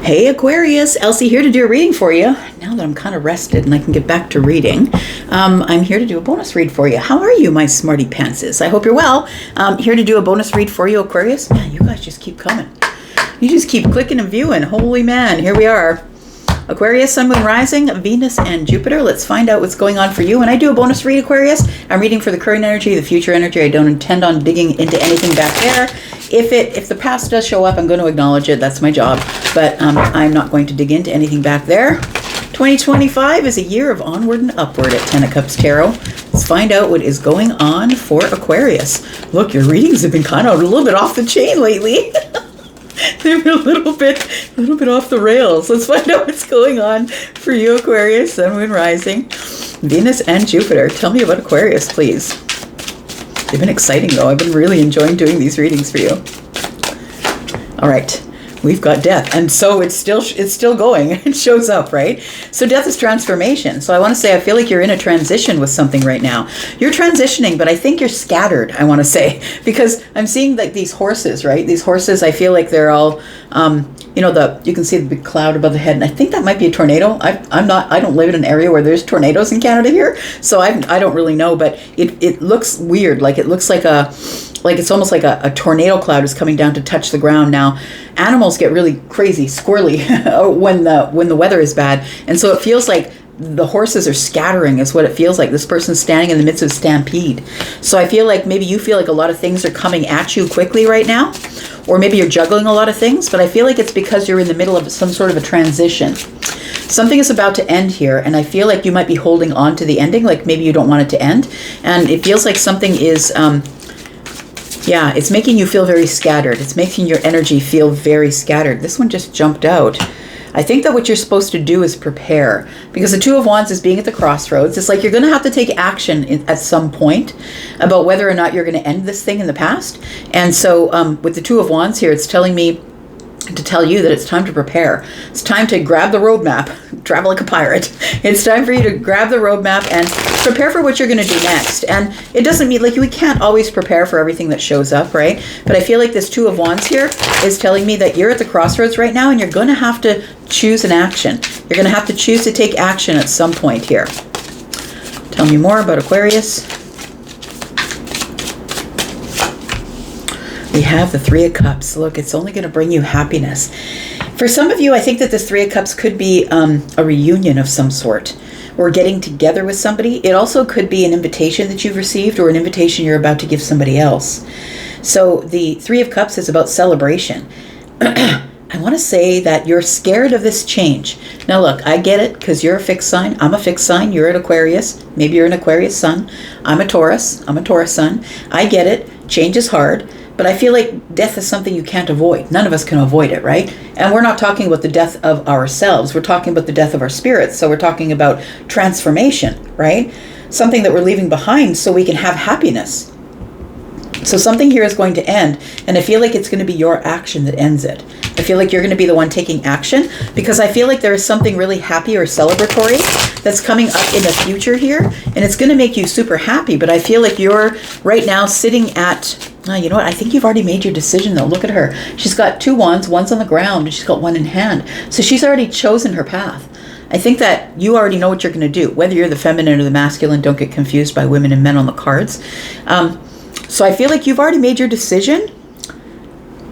Hey Aquarius, Elsie here to do a reading for you. Now that I'm kind of rested and I can get back to reading, I'm here to do a bonus read for you. How are you, my smarty pantses? I hope you're well. Here to do a bonus read for you, Aquarius. Man, you guys just keep coming. You just keep clicking and viewing. Holy man, here we are. Aquarius, Sun, Moon, Rising, Venus, and Jupiter. Let's find out what's going on for you. When I do a bonus read, Aquarius, I'm reading for the current energy, the future energy. I don't intend on digging into anything back there. If the past does show up, I'm going to acknowledge it. That's my job. But I'm not going to dig into anything back there. 2025 is a year of onward and upward at 10 of Cups Tarot. Let's find out what is going on for Aquarius. Look, your readings have been kind of a little bit off the chain lately. They're a little bit off the rails. Let's find out what's going on for you, Aquarius, Sun, Moon, Rising, Venus, and Jupiter. Tell me about Aquarius, please. They've been exciting, though. I've been really enjoying doing these readings for you. All right. We've got death, and so it's still going. It shows up, right? So death is transformation. So I want to say I feel like you're in a transition with something right now. You're transitioning, but I think you're scattered, I want to say, because I'm seeing like these horses, right? These horses, I feel like they're all, you can see the big cloud above the head, and I think that might be a tornado. I don't live in an area where there's tornadoes in Canada here, so I don't really know, but it looks weird. Like it looks like it's almost like a tornado cloud is coming down to touch the ground. Now, animals get really crazy, squirrely when the weather is bad. And so it feels like the horses are scattering is what it feels like. This person's standing in the midst of a stampede. So I feel like maybe you feel like a lot of things are coming at you quickly right now. Or maybe you're juggling a lot of things. But I feel like it's because you're in the middle of some sort of a transition. Something is about to end here, and I feel like you might be holding on to the ending, like maybe you don't want it to end. And it feels like something is... it's making you feel very scattered. It's making your energy feel very scattered. This one just jumped out. I think that what you're supposed to do is prepare, because the Two of Wands is being at the crossroads. It's like you're going to have to take action at some point about whether or not you're going to end this thing in the past. And so with the Two of Wands here, it's telling me to tell you that it's time to prepare. It's time to grab the roadmap, travel like a pirate. It's time for you to grab the roadmap and prepare for what you're going to do next. And it doesn't mean, like, we can't always prepare for everything that shows up, right? But I feel like this Two of Wands here is telling me that you're at the crossroads right now and you're going to have to choose an action. You're going to have to choose to take action at some point here. Tell me more about Aquarius. We have the Three of Cups. Look, it's only going to bring you happiness. For some of you, I think that this Three of Cups could be a reunion of some sort, or getting together with somebody. It also could be an invitation that you've received, or an invitation you're about to give somebody else. So the Three of Cups is about celebration. I want to say that you're scared of this change. Now look, I get it, because you're a fixed sign. I'm a fixed sign. You're an Aquarius. Maybe you're an Aquarius sun. I'm a Taurus. I'm a Taurus sun. I get it. Change is hard. But I feel like death is something you can't avoid. None of us can avoid it, right? And we're not talking about the death of ourselves. We're talking about the death of our spirits. So we're talking about transformation, right? Something that we're leaving behind so we can have happiness. So something here is going to end, and I feel like it's going to be your action that ends it. I feel like you're going to be the one taking action, because I feel like there is something really happy or celebratory that's coming up in the future here, and it's going to make you super happy. But I feel like you're right now sitting at... you know what? I think you've already made your decision, though. Look at her. She's got two wands. One's on the ground, and she's got one in hand. So she's already chosen her path. I think that you already know what you're going to do. Whether you're the feminine or the masculine, don't get confused by women and men on the cards. So I feel like you've already made your decision.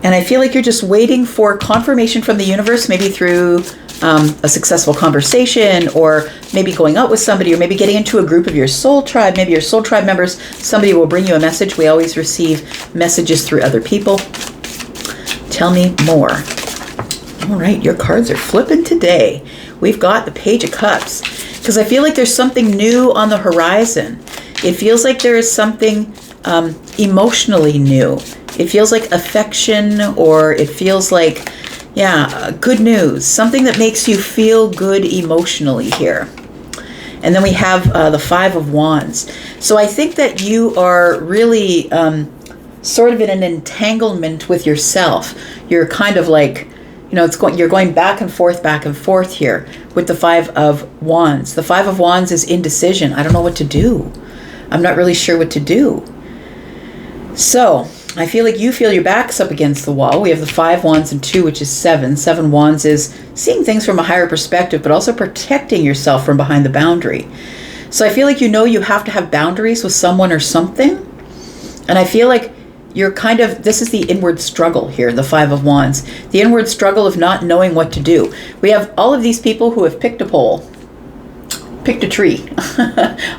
And I feel like you're just waiting for confirmation from the universe, maybe through a successful conversation, or maybe going out with somebody, or maybe getting into a group of your soul tribe. Maybe your soul tribe members, somebody will bring you a message. We always receive messages through other people. Tell me more. All right, your cards are flipping today. We've got the Page of Cups, because I feel like there's something new on the horizon. It feels like there is something emotionally new. It feels like affection, or it feels like, good news. Something that makes you feel good emotionally here. And then we have the Five of Wands. So I think that you are really sort of in an entanglement with yourself. You're kind of like, you're going back and forth here with the Five of Wands. The Five of Wands is indecision. I don't know what to do. I'm not really sure what to do. So I feel like you feel your back's up against the wall. We have the 5 wands and 2, which is 7. 7 wands is seeing things from a higher perspective, but also protecting yourself from behind the boundary. So I feel like you have to have boundaries with someone or something. And I feel like you're kind of, this is the inward struggle here, the 5 of wands. The inward struggle of not knowing what to do. We have all of these people who have picked a pole, picked a tree.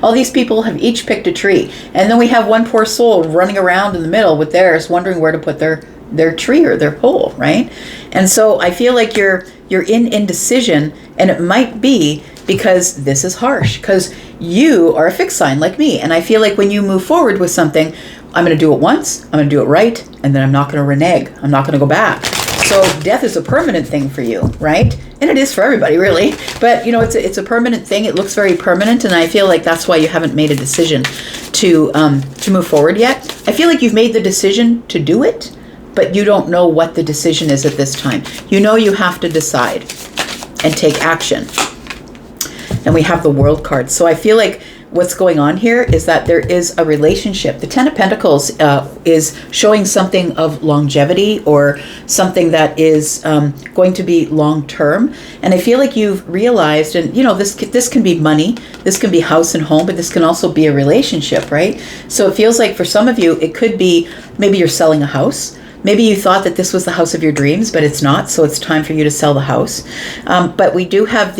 All these people have each picked a tree. And then we have one poor soul running around in the middle with theirs, wondering where to put their tree or their pole, right? And so I feel like you're in indecision, and it might be because this is harsh, because you are a fixed sign like me. And I feel like when you move forward with something, I'm going to do it once, I'm going to do it right, and then I'm not going to renege. I'm not going to go back. So death is a permanent thing for you, right? And it is for everybody, really. But, it's a permanent thing. It looks very permanent, and I feel like that's why you haven't made a decision to move forward yet. I feel like you've made the decision to do it, but you don't know what the decision is at this time. You have to decide and take action. And we have the World card. So I feel like what's going on here is that there is a relationship. The 10 of Pentacles is showing something of longevity, or something that is going to be long term. And I feel like you've realized, and this can be money, this can be house and home, but this can also be a relationship, right? So it feels like for some of you, it could be maybe you're selling a house. Maybe you thought that this was the house of your dreams, but it's not. So it's time for you to sell the house. But we do have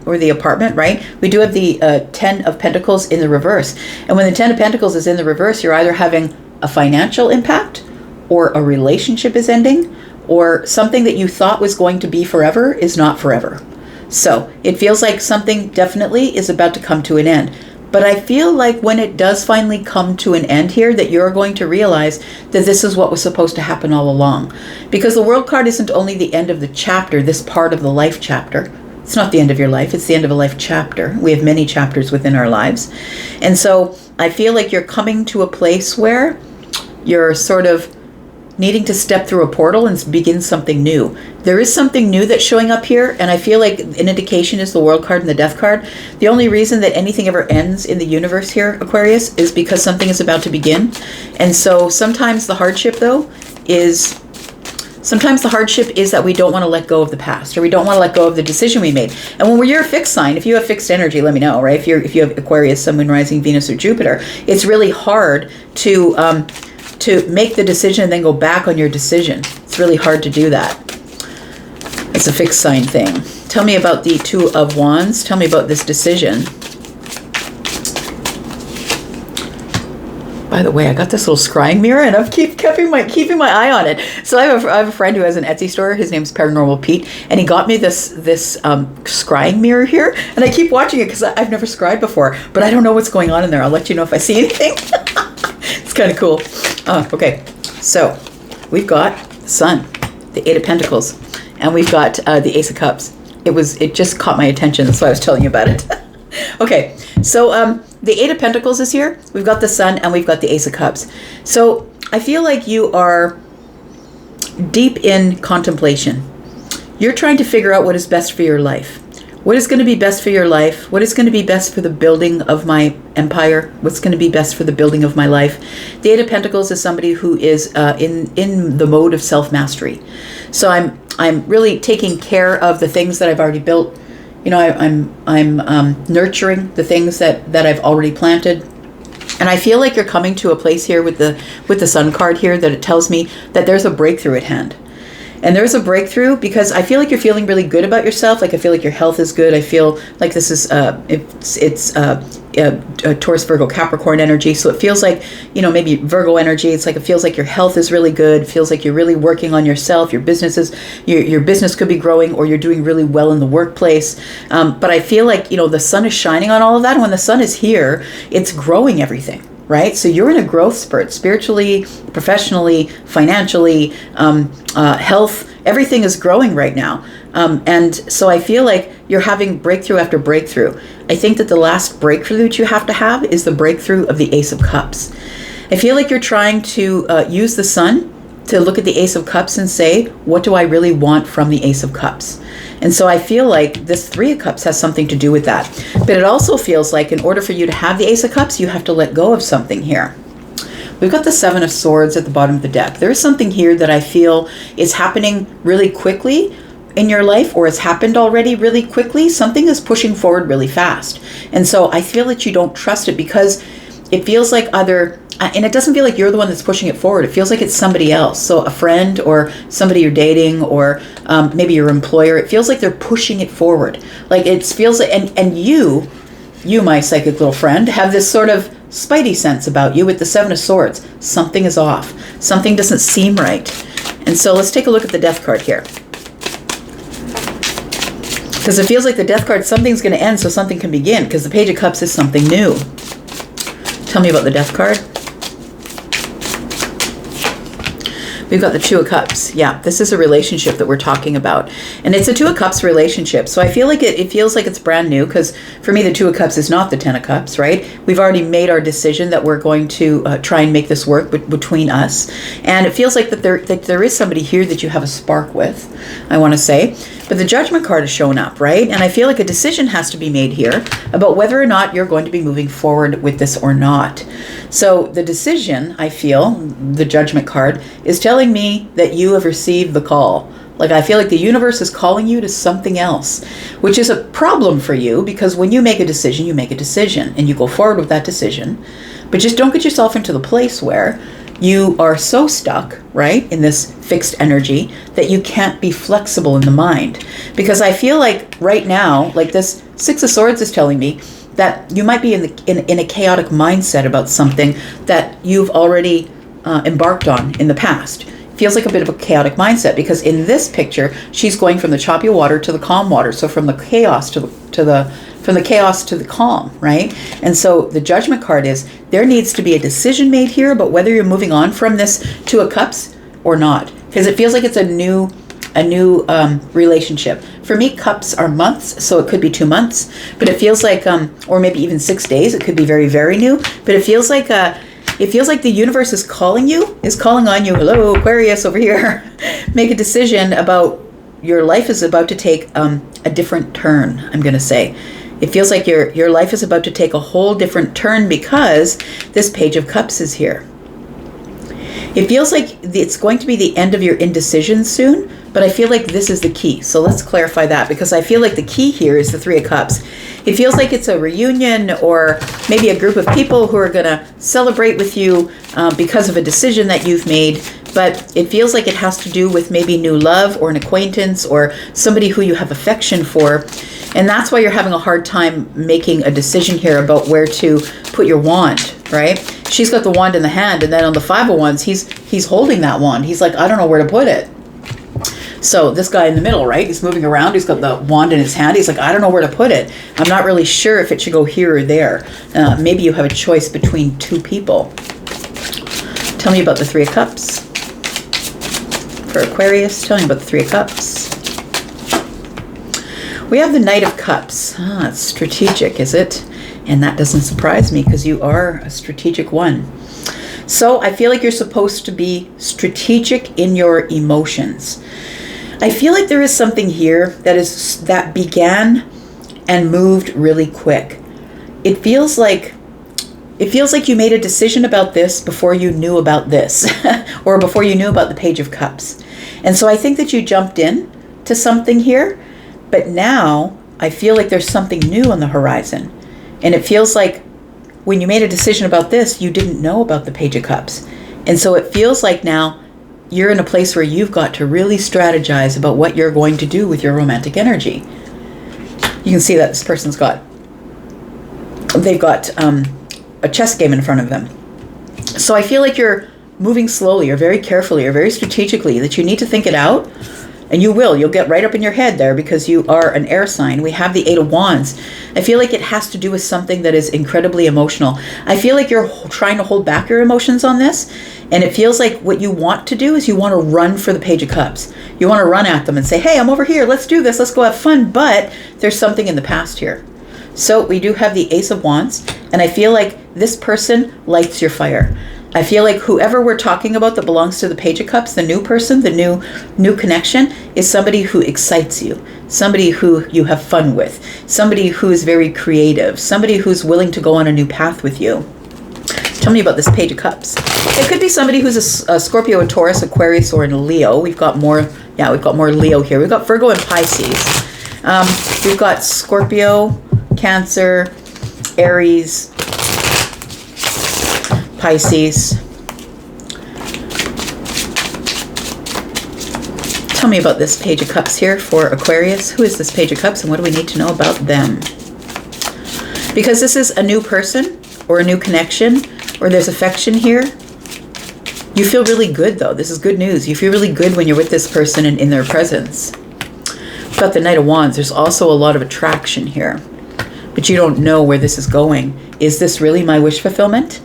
or the apartment, right? We do have the 10 of Pentacles in the reverse. And when the 10 of Pentacles is in the reverse, you're either having a financial impact, or a relationship is ending, or something that you thought was going to be forever is not forever. So it feels like something definitely is about to come to an end. But I feel like when it does finally come to an end here, that you're going to realize that this is what was supposed to happen all along. Because the World card isn't only the end of the chapter, this part of the life chapter. It's not the end of your life, it's the end of a life chapter. We have many chapters within our lives. And so I feel like you're coming to a place where you're sort of needing to step through a portal and begin something new. There is something new that's showing up here, and I feel like an indication is the World card and the Death card. The only reason that anything ever ends in the universe here, Aquarius, is because something is about to begin. And so sometimes the hardship, though, is that we don't want to let go of the past, or we don't want to let go of the decision we made. And when you're a fixed sign, if you have fixed energy, let me know, right? If you have Aquarius, Sun, Moon, Rising, Venus, or Jupiter, it's really hard to make the decision and then go back on your decision. It's really hard to do that. It's a fixed sign thing. Tell me about the 2 of Wands. Tell me about this decision. By the way, I got this little scrying mirror, and I'm keeping my eye on it. So I have a friend who has an Etsy store. His name's Paranormal Pete, and he got me this scrying mirror here, and I keep watching it because I've never scryed before, but I don't know what's going on in there. I'll let you know if I see anything. It's kind of cool. Okay, so we've got the Sun, the 8 of Pentacles, and we've got the Ace of Cups. It just caught my attention, that's why I was telling you about it. Okay, so the 8 of Pentacles is here. We've got the Sun, and we've got the Ace of Cups. So I feel like you are deep in contemplation. You're trying to figure out what is best for your life. What is going to be best for your life? What is going to be best for the building of my empire? What's going to be best for the building of my life? The 8 of Pentacles is somebody who is in the mode of self-mastery. So I'm really taking care of the things that I've already built. I'm nurturing the things that I've already planted. And I feel like you're coming to a place here with the Sun card here, that it tells me that there's a breakthrough at hand. And there's a breakthrough because I feel like you're feeling really good about yourself. Like I feel like your health is good. I feel like this is it's Taurus, Virgo, Capricorn energy. So it feels like, maybe Virgo energy. It's like it feels like your health is really good. It feels like you're really working on yourself. Your business could be growing, or you're doing really well in the workplace. But I feel like the sun is shining on all of that. And when the sun is here, it's growing everything. Right? So you're in a growth spurt, spiritually, professionally, financially, health, everything is growing right now. And so I feel like you're having breakthrough after breakthrough. I think that the last breakthrough that you have to have is the breakthrough of the Ace of Cups. I feel like you're trying to use the Sun to look at the Ace of Cups and say, what do I really want from the Ace of Cups? And so I feel like this 3 of Cups has something to do with that. But it also feels like in order for you to have the Ace of Cups, you have to let go of something here. We've got the Seven of Swords at the bottom of the deck. There is something here that I feel is happening really quickly in your life, or has happened already really quickly. Something is pushing forward really fast. And so I feel that you don't trust it because it feels like and it doesn't feel like you're the one that's pushing it forward. It feels like it's somebody else. So a friend or somebody you're dating, or maybe your employer. It feels like they're pushing it forward. Like it feels like, and you, my psychic little friend, have this sort of spidey sense about you with the Seven of Swords. Something is off. Something doesn't seem right. And so let's take a look at the Death card here. Because it feels like the Death card, something's going to end so something can begin, because the Page of Cups is something new. Tell me about the Death card. We've got the Two of Cups. Yeah, this is a relationship that we're talking about. And it's a Two of Cups relationship. So I feel like it feels like it's brand new, because for me, the Two of Cups is not the Ten of Cups, right? We've already made our decision that we're going to try and make this work between us. And it feels like that there is somebody here that you have a spark with, I want to say. But the Judgment card is showing up, right? And I feel like a decision has to be made here about whether or not you're going to be moving forward with this or not. So the decision, I feel, the Judgment card, is telling me that you have received the call. Like I feel like the universe is calling you to something else, which is a problem for you, because when you make a decision, you make a decision and you go forward with that decision. But just don't get yourself into the place where you are so stuck, right, in this fixed energy that you can't be flexible in the mind. Because I feel like right now, like this Six of Swords is telling me that you might be in a chaotic mindset about something that you've already embarked on in the past. Feels like a bit of a chaotic mindset, because in this picture, she's going from the choppy water to the calm water. So from the chaos to the calm, right? And so the Judgment card is there needs to be a decision made here about whether you're moving on from this Two of Cups or not, because it feels like it's a new relationship. For me, cups are months, so it could be 2 months, but it feels like, or maybe even 6 days. It could be very, very new, but it feels like the universe is calling on you. Hello, Aquarius over here. Make a decision about your life is about to take a different turn, I'm going to say. It feels like your life is about to take a whole different turn because this Page of Cups is here. It feels like it's going to be the end of your indecision soon, but I feel like this is the key. So let's clarify that, because I feel like the key here is the Three of Cups. It feels like it's a reunion, or maybe a group of people who are going to celebrate with you because of a decision that you've made. But it feels like it has to do with maybe new love, or an acquaintance, or somebody who you have affection for. And that's why you're having a hard time making a decision here about where to put your wand, right? She's got the wand in the hand, and then on the Five of Wands, he's holding that wand. He's like, I don't know where to put it. So this guy in the middle, right? He's moving around. He's got the wand in his hand. He's like, I don't know where to put it. I'm not really sure if it should go here or there. Maybe you have a choice between two people. Tell me about the Three of Cups. For Aquarius, tell me about the Three of Cups. We have the Knight of Cups. It's strategic, is it? And that doesn't surprise me, because you are a strategic one. So I feel like you're supposed to be strategic in your emotions. I feel like there is something here that began and moved really quick. It feels like you made a decision about this before you knew about this, or before you knew about the Page of Cups. And so I think that you jumped in to something here, but now I feel like there's something new on the horizon. And it feels like when you made a decision about this, you didn't know about the Page of Cups. And so it feels like now you're in a place where you've got to really strategize about what you're going to do with your romantic energy. You can see that this person's they've got a chess game in front of them. So I feel like you're moving slowly, or very carefully, or very strategically, that you need to think it out. And you'll get right up in your head there, because you are an air sign. We have the Eight of Wands. I feel like it has to do with something that is incredibly emotional. I feel like you're trying to hold back your emotions on this. And it feels like what you want to do is you want to run for the Page of Cups. You want to run at them and say, hey, I'm over here. Let's do this. Let's go have fun. But there's something in the past here. So we do have the Ace of Wands. And I feel like this person lights your fire. I feel like whoever we're talking about that belongs to the Page of Cups, the new person, the new connection, is somebody who excites you, somebody who you have fun with, somebody who is very creative, somebody who's willing to go on a new path with you. Tell me about this Page of Cups. It could be somebody who's a Scorpio, a Taurus, Aquarius, or a Leo. We've got more, yeah, we've got more Leo here. We've got Virgo and Pisces. We've got Scorpio, Cancer, Aries, Pisces. Tell me about this Page of Cups here for Aquarius. Who is this Page of Cups and what do we need to know about them? Because this is a new person or a new connection or there's affection here. You feel really good though. This is good news. You feel really good when you're with this person and in their presence. We've got the Knight of Wands. There's also a lot of attraction here, but you don't know where this is going. Is this really my wish fulfillment?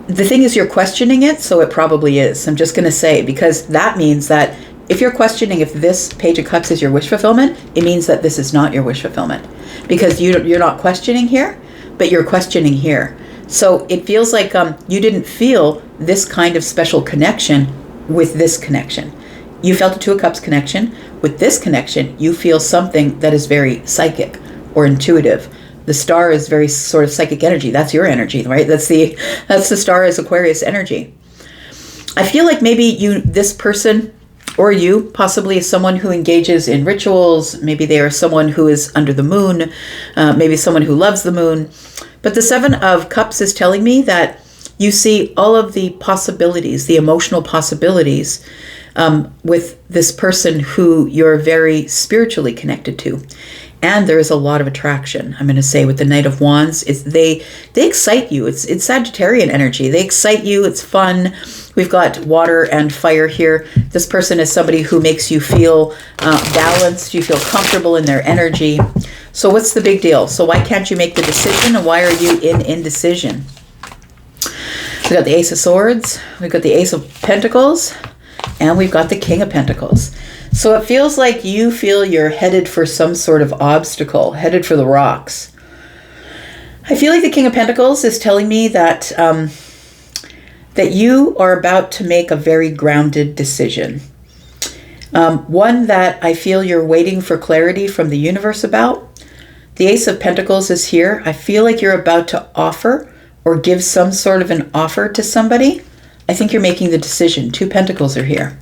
The thing is you're questioning it, so it probably is. I'm just going to say, because that means that if you're questioning if this Page of Cups is your wish fulfillment, it means that this is not your wish fulfillment. Because you're not questioning here, but you're questioning here. So it feels like you didn't feel this kind of special connection with this connection. You felt a Two of Cups connection. With this connection, you feel something that is very psychic or intuitive. The star is very sort of psychic energy. That's your energy, right? That's the star is Aquarius energy. I feel like maybe this person or you possibly is someone who engages in rituals. Maybe they are someone who is under the moon, maybe someone who loves the moon. But the Seven of Cups is telling me that you see all of the possibilities, the emotional possibilities with this person who you're very spiritually connected to. And there is a lot of attraction, I'm going to say, with the Knight of Wands. They excite you. It's Sagittarian energy. They excite you. It's fun. We've got water and fire here. This person is somebody who makes you feel balanced. You feel comfortable in their energy. So what's the big deal? So why can't you make the decision? And why are you in indecision? We've got the Ace of Swords. We've got the Ace of Pentacles. And we've got the King of Pentacles. So it feels like you feel you're headed for some sort of obstacle, headed for the rocks. I feel like the King of Pentacles is telling me that that you are about to make a very grounded decision. One that I feel you're waiting for clarity from the universe about. The Ace of Pentacles is here. I feel like you're about to offer or give some sort of an offer to somebody. I think you're making the decision. Two Pentacles are here.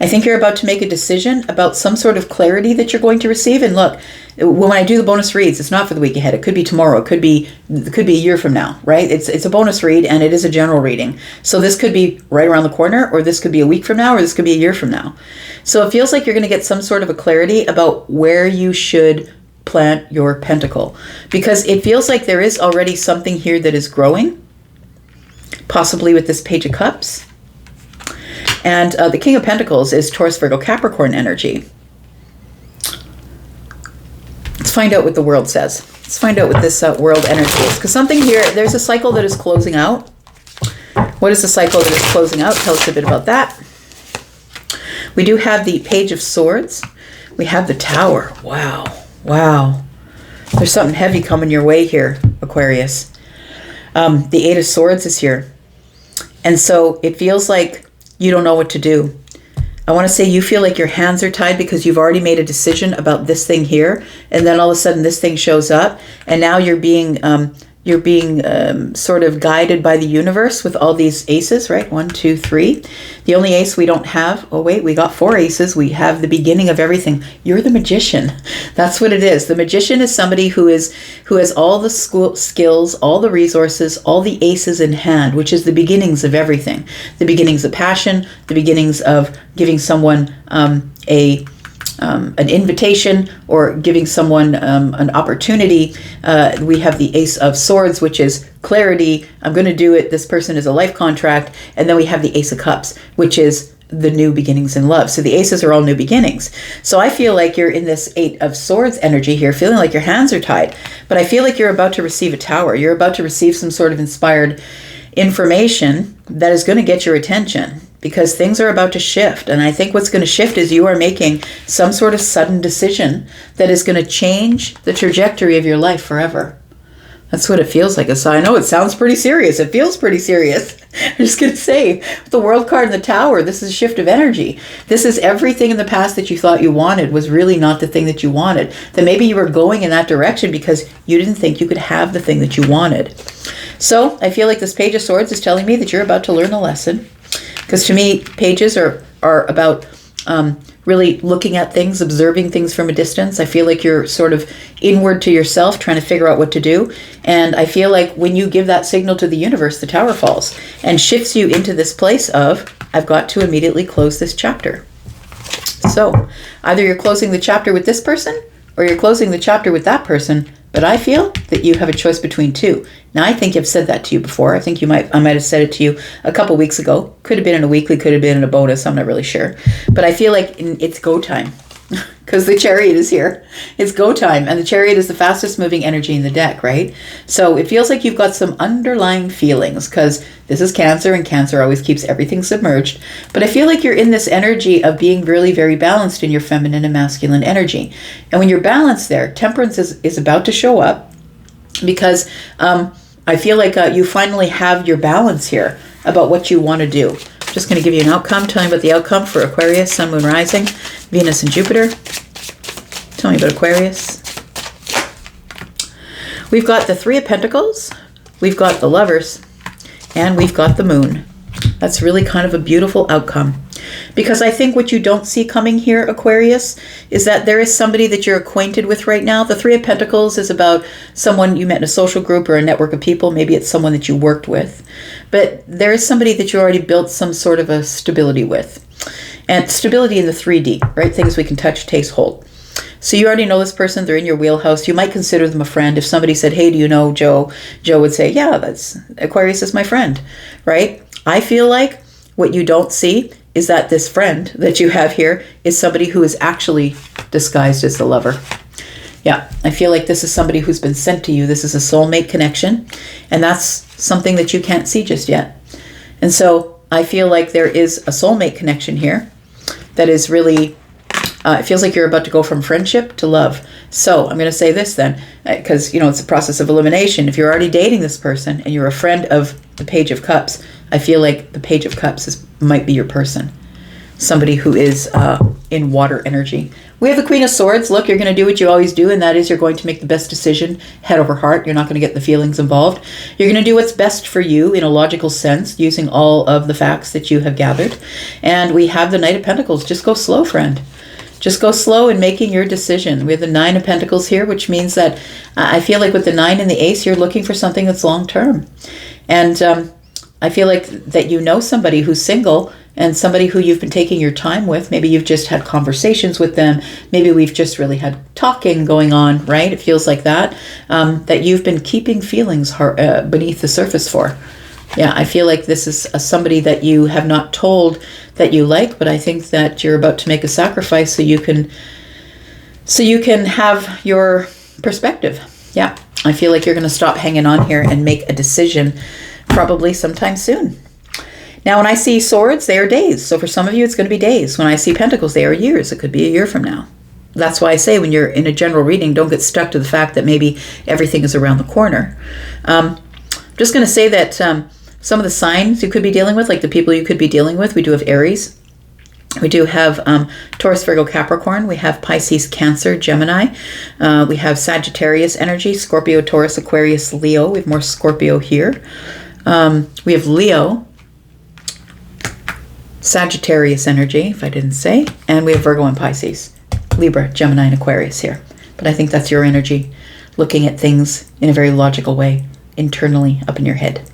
I think you're about to make a decision about some sort of clarity that you're going to receive. And look, when I do the bonus reads, it's not for the week ahead. It could be tomorrow. It could be a year from now, right? It's a bonus read and it is a general reading. So this could be right around the corner, or this could be a week from now, or this could be a year from now. So it feels like you're going to get some sort of a clarity about where you should plant your pentacle, because it feels like there is already something here that is growing, possibly with this Page of Cups. And the King of Pentacles is Taurus, Virgo, Capricorn energy. Let's find out what the world says. Let's find out what this world energy is. Because something here, there's a cycle that is closing out. What is the cycle that is closing out? Tell us a bit about that. We do have the Page of Swords. We have the Tower. Wow. Wow. There's something heavy coming your way here, Aquarius. The Eight of Swords is here. And so it feels like you don't know what to do. I want to say you feel like your hands are tied because you've already made a decision about this thing here, and then all of a sudden this thing shows up, and now you're being sort of guided by the universe with all these aces, right? 1, 2, 3. The only ace we don't have, oh wait, we got 4 aces. We have the beginning of everything. You're the magician. That's what it is. The magician is somebody who has all the skills, all the resources, all the aces in hand, which is the beginnings of everything. The beginnings of passion, the beginnings of giving someone an invitation or giving someone an opportunity. We have the Ace of Swords, which is clarity. I'm going to do it. This person is a life contract. And then we have the Ace of Cups, which is the new beginnings in love. So the aces are all new beginnings. So I feel like you're in this Eight of Swords energy here, feeling like your hands are tied. But I feel like you're about to receive a tower. You're about to receive some sort of inspired information that is going to get your attention, because things are about to shift. And I think what's going to shift is you are making some sort of sudden decision that is going to change the trajectory of your life forever. That's what it feels like. So I know it sounds pretty serious. It feels pretty serious. I'm just going to say, with the World card and the Tower, this is a shift of energy. This is everything in the past that you thought you wanted was really not the thing that you wanted. That maybe you were going in that direction because you didn't think you could have the thing that you wanted. So I feel like this Page of Swords is telling me that you're about to learn a lesson. Because to me, pages are about really looking at things, observing things from a distance. I feel like you're sort of inward to yourself, trying to figure out what to do. And I feel like when you give that signal to the universe, the Tower falls and shifts you into this place of, I've got to immediately close this chapter. So either you're closing the chapter with this person or you're closing the chapter with that person. But I feel that you have a choice between two. Now, I think I've said that to you before. I think I might have said it to you a couple weeks ago. Could have been in a weekly, could have been in a bonus. I'm not really sure. But I feel like it's go time because the Chariot is here. It's go time. And the Chariot is the fastest moving energy in the deck, right? So it feels like you've got some underlying feelings because this is Cancer and Cancer always keeps everything submerged. But I feel like you're in this energy of being really very balanced in your feminine and masculine energy. And when you're balanced there, Temperance is about to show up because I feel like you finally have your balance here about what you want to do. I'm just going to give you an outcome. Tell me about the outcome for Aquarius, Sun, Moon, Rising, Venus, and Jupiter. Tell me about Aquarius. We've got the Three of Pentacles, we've got the Lovers, and we've got the Moon. That's really kind of a beautiful outcome. Because I think what you don't see coming here, Aquarius, is that there is somebody that you're acquainted with right now. The Three of Pentacles is about someone you met in a social group or a network of people. Maybe it's someone that you worked with. But there is somebody that you already built some sort of a stability with. And stability in the 3D, right? Things we can touch, taste, hold. So you already know this person. They're in your wheelhouse. You might consider them a friend. If somebody said, hey, do you know Joe? Joe would say, yeah, that's Aquarius is my friend, right? I feel like what you don't see is that this friend that you have here is somebody who is actually disguised as the lover. Yeah, I feel like this is somebody who's been sent to you. This is a soulmate connection, and that's something that you can't see just yet. And so I feel like there is a soulmate connection here that is really, it feels like you're about to go from friendship to love. So I'm going to say this then, because, it's a process of elimination. If you're already dating this person and you're a friend of the Page of Cups, I feel like the Page of Cups might be your person. Somebody who is in water energy. We have the Queen of Swords. Look, you're going to do what you always do, and that is you're going to make the best decision head over heart. You're not going to get the feelings involved. You're going to do what's best for you in a logical sense, using all of the facts that you have gathered. And we have the Knight of Pentacles. Just go slow, friend. Just go slow in making your decision. We have the Nine of Pentacles here, which means that I feel like with the 9 and the Ace, you're looking for something that's long-term. And I feel like that you know somebody who's single and somebody who you've been taking your time with. Maybe you've just had conversations with them. Maybe we've just really had talking going on, right? It feels like that, that you've been keeping feelings beneath the surface for. Yeah, I feel like this is somebody that you have not told that you like, but I think that you're about to make a sacrifice so you can have your perspective. Yeah, I feel like you're going to stop hanging on here and make a decision probably sometime soon. Now, when I see swords, they are days. So for some of you, it's going to be days. When I see pentacles, they are years. It could be a year from now. That's why I say when you're in a general reading, don't get stuck to the fact that maybe everything is around the corner. I'm just going to say that some of the signs you could be dealing with, like the people you could be dealing with, we do have Aries. We do have Taurus, Virgo, Capricorn. We have Pisces, Cancer, Gemini. We have Sagittarius energy, Scorpio, Taurus, Aquarius, Leo. We have more Scorpio here. We have Leo, Sagittarius energy, if I didn't say. And we have Virgo and Pisces, Libra, Gemini, and Aquarius here. But I think that's your energy, looking at things in a very logical way, internally up in your head.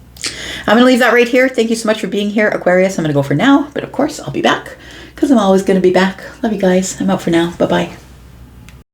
I'm going to leave that right here. Thank you so much for being here, Aquarius. I'm going to go for now, but of course I'll be back because I'm always going to be back. Love you guys. I'm out for now. Bye-bye.